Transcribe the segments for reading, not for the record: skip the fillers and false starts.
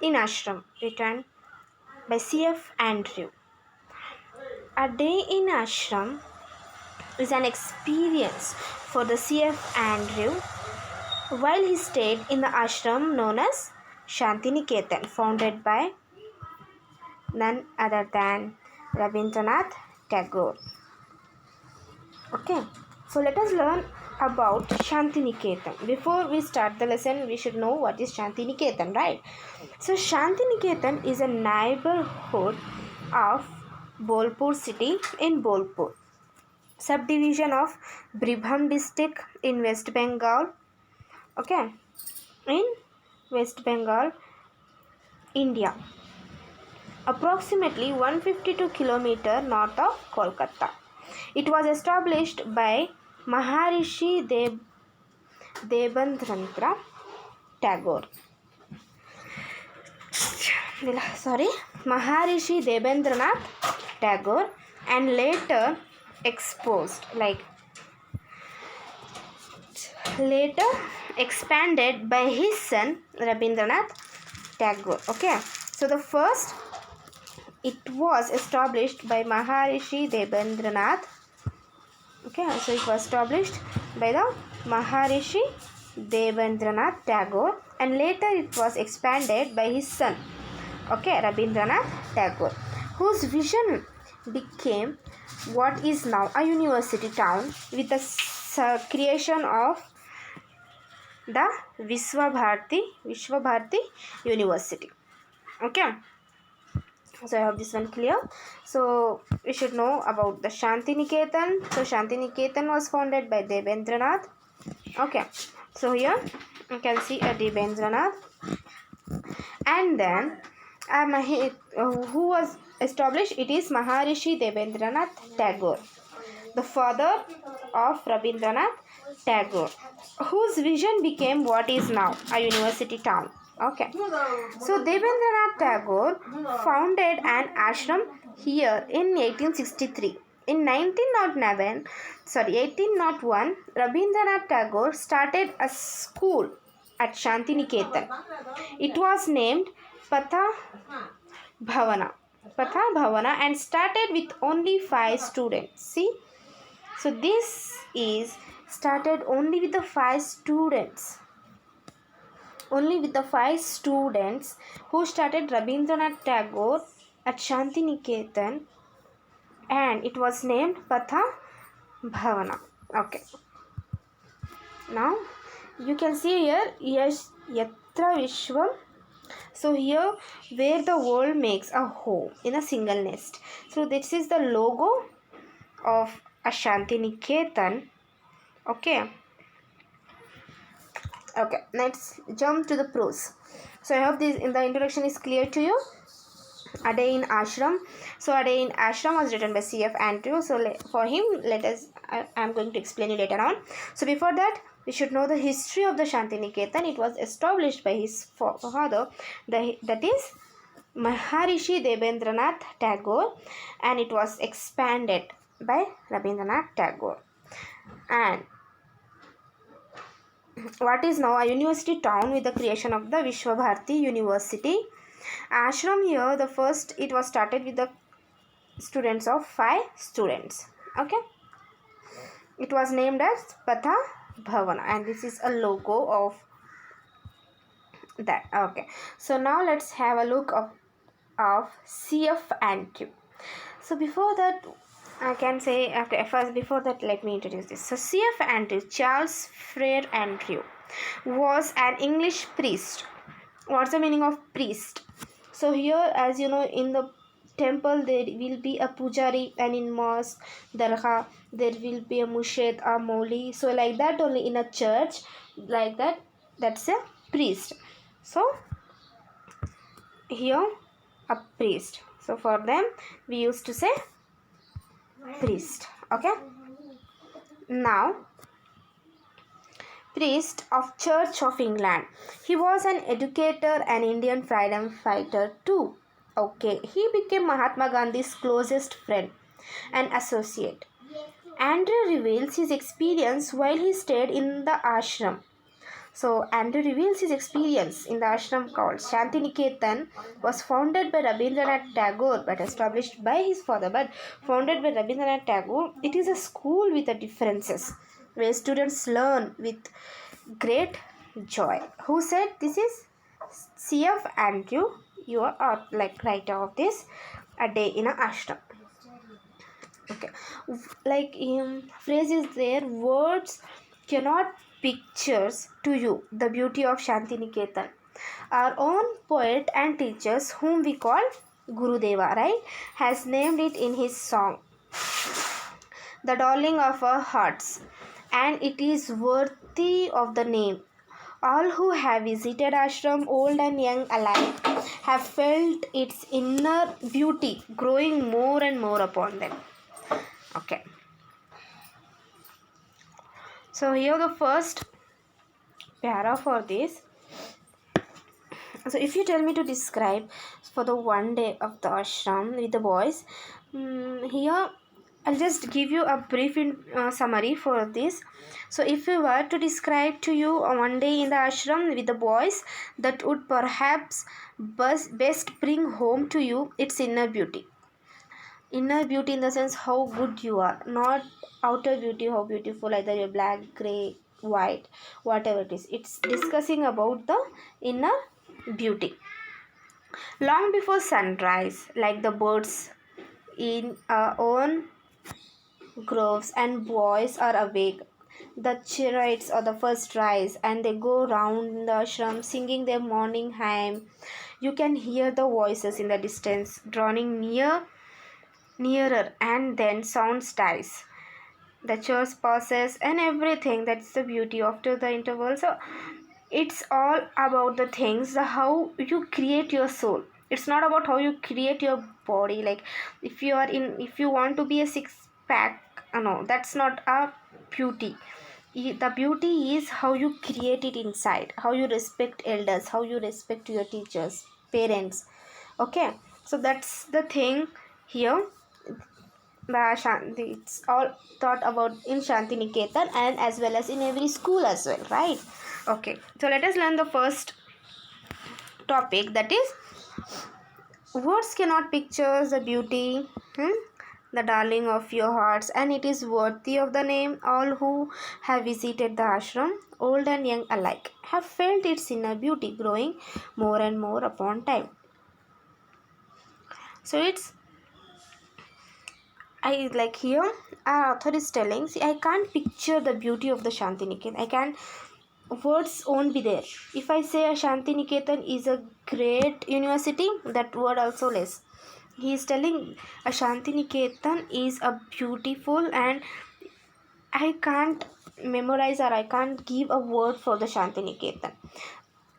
in Ashram, written by C.F. Andrew. A day in Ashram is an experience for the C.F. Andrew while he stayed in the ashram known as Shantiniketan, founded by none other than Rabindranath Tagore. Okay, so let us learn about Shantiniketan. Before we start the lesson, we should know what is Shantiniketan, right? So Shantiniketan is a neighborhood of Bolpur city in Bolpur, subdivision of Birbhum district in West Bengal. Okay, in West Bengal, India, approximately 152 km north of Kolkata. It was established by Maharishi Debendranath Tagore. Maharishi Debendranath Tagore, and later expanded by his son Rabindranath Tagore. Okay, so it was established by Maharishi Debendranath. Okay, so it was established by the Maharishi Debendranath Tagore, and later it was expanded by his son, Rabindranath Tagore, whose vision became what is now a university town with the creation of the Vishwabharati University. Okay, so I hope this one clear. So we should know about the Shantiniketan. So Shantiniketan was founded by Debendranath. Okay, so here you can see a Debendranath, and then who was established? It is Maharishi Debendranath Tagore, the father of Rabindranath Tagore, whose vision became what is now a university town. Okay, so Debendranath Tagore founded an ashram here in 1863. In 1801, Rabindranath Tagore started a school at Shantiniketan. It was named Patha Bhavana, and started with only 5 students. See, so this is started only with the 5 students. Only with the 5 students who started Rabindranath Tagore at Shantiniketan, and it was named Patha Bhavana. Okay. Now you can see here, yes, Yatra Vishwam. So here where the world makes a home in a single nest. So this is the logo of a Shantiniketan. Okay. Okay, let's jump to the prose. So I hope this in the introduction is clear to you. A Day in Ashram. So A Day in Ashram was written by C.F. Andrew. So for him, I am going to explain it later on. So before that, we should know the history of the Shantiniketan. It was established by his father, that is Maharishi Debendranath Tagore, and it was expanded by Rabindranath Tagore. And what is now a university town with the creation of the Vishwabharati University. Ashram here, it was started with the students of 5 students. Okay, it was named as Patha Bhavana, and this is a logo of that. Okay, so now let's have a look of C.F. Andrew. So before that, I can say before that, let me introduce this. So C.F. Andrew, Charles Frere Andrew, was an English priest. What's the meaning of priest? So here, as you know, in the temple there will be a pujari, and in mosque, dargah, there will be a mushed, a moli. So like that, only in a church, like that, that's a priest. So here, a priest. So for them, we used to say priest. Okay, now priest of Church of England. He was an educator and Indian freedom fighter too. Okay, he became Mahatma Gandhi's closest friend and associate. Andrew reveals his experience while he stayed in the ashram. So Andrew reveals his experience in the ashram called Shantiniketan. Was founded by Rabindranath Tagore but established by his father, but founded by Rabindranath Tagore. It is a school with a differences where students learn with great joy. Who said this is C.F. Andrew, you are like writer of this A Day in a Ashram. Okay, like phrase is there, words cannot pictures to you the beauty of Shantiniketan. Our own poet and teachers, whom we call Gurudeva, right, has named it in his song, the darling of our hearts, and it is worthy of the name. All who have visited ashram, old and young alike, have felt its inner beauty growing more and more upon them. Okay. So here the first para for this. So if you tell me to describe for the one day of the ashram with the boys, here I'll just give you a brief summary for this. So if you were to describe to you a one day in the ashram with the boys, that would perhaps best bring home to you its inner beauty. Inner beauty in the sense how good you are, not outer beauty, how beautiful, either you're black, gray, white, whatever it is. It's discussing about the inner beauty. Long before sunrise, like the birds in our own groves and boys are awake, the Chirites or the first rise and they go round the ashram singing their morning hymn. You can hear the voices in the distance drawing nearer, and then sound dies. The church passes and everything. That's the beauty after the interval. So it's all about the things, the how you create your soul. It's not about how you create your body. Like if you want to be a six pack, no, that's not a beauty. The beauty is how you create it inside, how you respect elders, how you respect your teachers, parents. Okay, so that's the thing here. It's all thought about in Shantiniketan and as well as in every school as well, right? Okay, so let us learn the first topic, that is words cannot picture the beauty, the darling of your hearts, and it is worthy of the name. All who have visited the ashram, old and young alike, have felt its inner beauty growing more and more upon time. So it's I like here our author is telling, see, I can't picture the beauty of the Shantiniketan. I can't, words won't be there. If I say a Shantiniketan is a great university, that word also less. He is telling a Shantiniketan is a beautiful, and I can't memorize or I can't give a word for the Shantiniketan.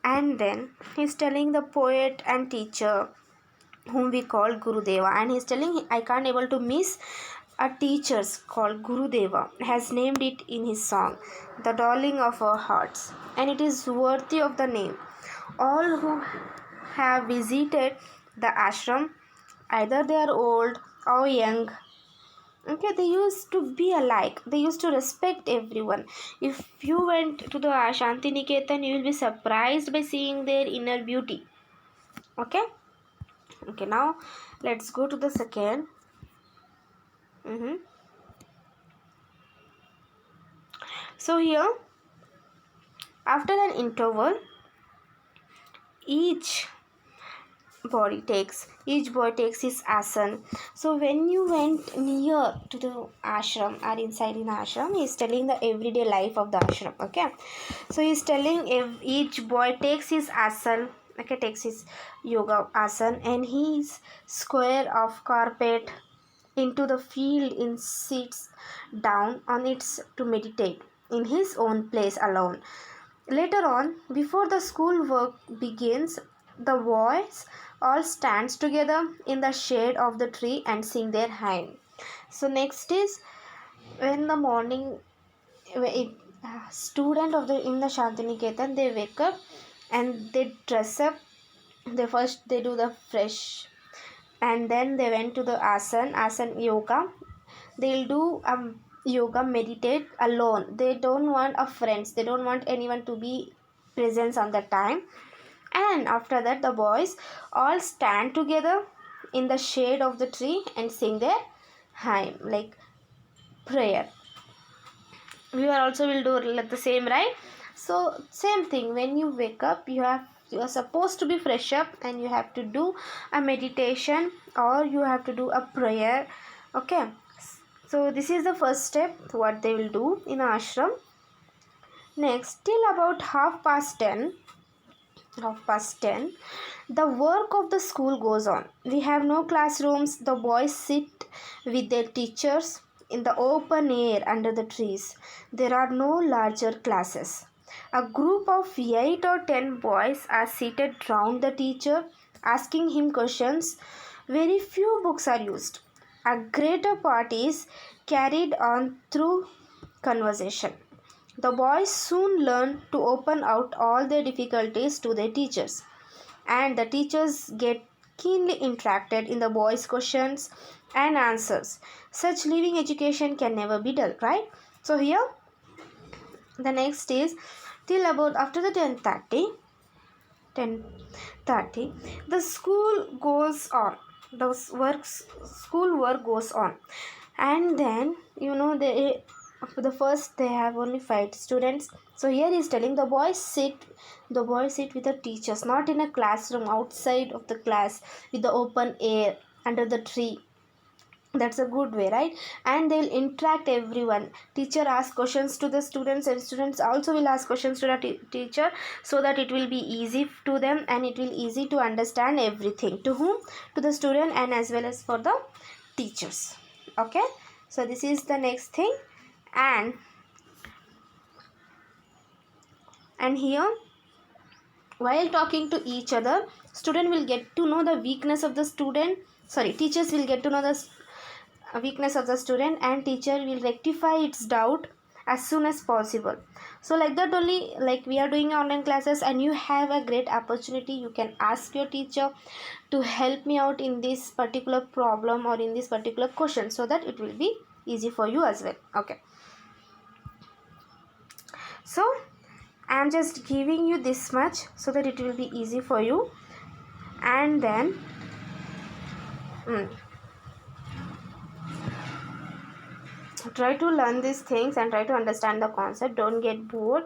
And then he's telling the poet and teacher whom we call Gurudeva, and he's telling I can't able to miss a teacher's called Gurudeva has named it in his song, the darling of our hearts, and it is worthy of the name. All who have visited the ashram, either they are old or young, okay, they used to be alike, they used to respect everyone. If you went to the Shantiniketan, you will be surprised by seeing their inner beauty. Okay, now let's go to the second. So here after an interval, each boy takes his asan. So when you went near to the ashram or inside in ashram, he is telling the everyday life of the ashram. Okay, so he is telling if each boy takes his asan, okay, takes his yoga asan, and his square of carpet into the field and sits down on it to meditate in his own place alone. Later on, before the school work begins, the boys all stands together in the shade of the tree and sing their hymn. So next is when the morning, student of the in the Shantiniketan, they wake up and they dress up. They do the fresh, and then they went to the asan yoga. They'll do yoga, meditate alone. They don't want a friends, they don't want anyone to be presents on the time. And after that, the boys all stand together in the shade of the tree and sing their hymn, like prayer. We are also will do like the same, right? So same thing, when you wake up, you are supposed to be fresh up, and you have to do a meditation, or you have to do a prayer. Okay, so this is the first step what they will do in ashram. Next, till about 10:30, the work of the school goes on. We have no classrooms. The boys sit with their teachers in the open air under the trees. There are no larger classes. A group of 8 or 10 boys are seated round the teacher, asking him questions. Very few books are used. A greater part is carried on through conversation. The boys soon learn to open out all their difficulties to their teachers, and the teachers get keenly interested in the boys' questions and answers. Such living education can never be dull, right? So here the next is till about after the 10:30 the school goes on. School work goes on, and then they for the first they have only 5 students. So here he is telling the boys sit with the teachers, not in a classroom, outside of the class, with the open air under the tree. That's a good way, right? And they'll interact everyone. Teacher asks questions to the students, and students also will ask questions to the teacher, so that it will be easy to them, and it will easy to understand everything. To whom? To the student, and as well as for the teachers. Okay, so this is the next thing. And here, while talking to each other, student will get to know the weakness of the student. Teachers will get to know the weakness of the student, and teacher will rectify its doubt as soon as possible. So like that only, like we are doing online classes, and you have a great opportunity. You can ask your teacher to help me out in this particular problem or in this particular question, so that it will be easy for you as well. Okay, so I am just giving you this much so that it will be easy for you. And then try to learn these things and try to understand the concept. Don't get bored.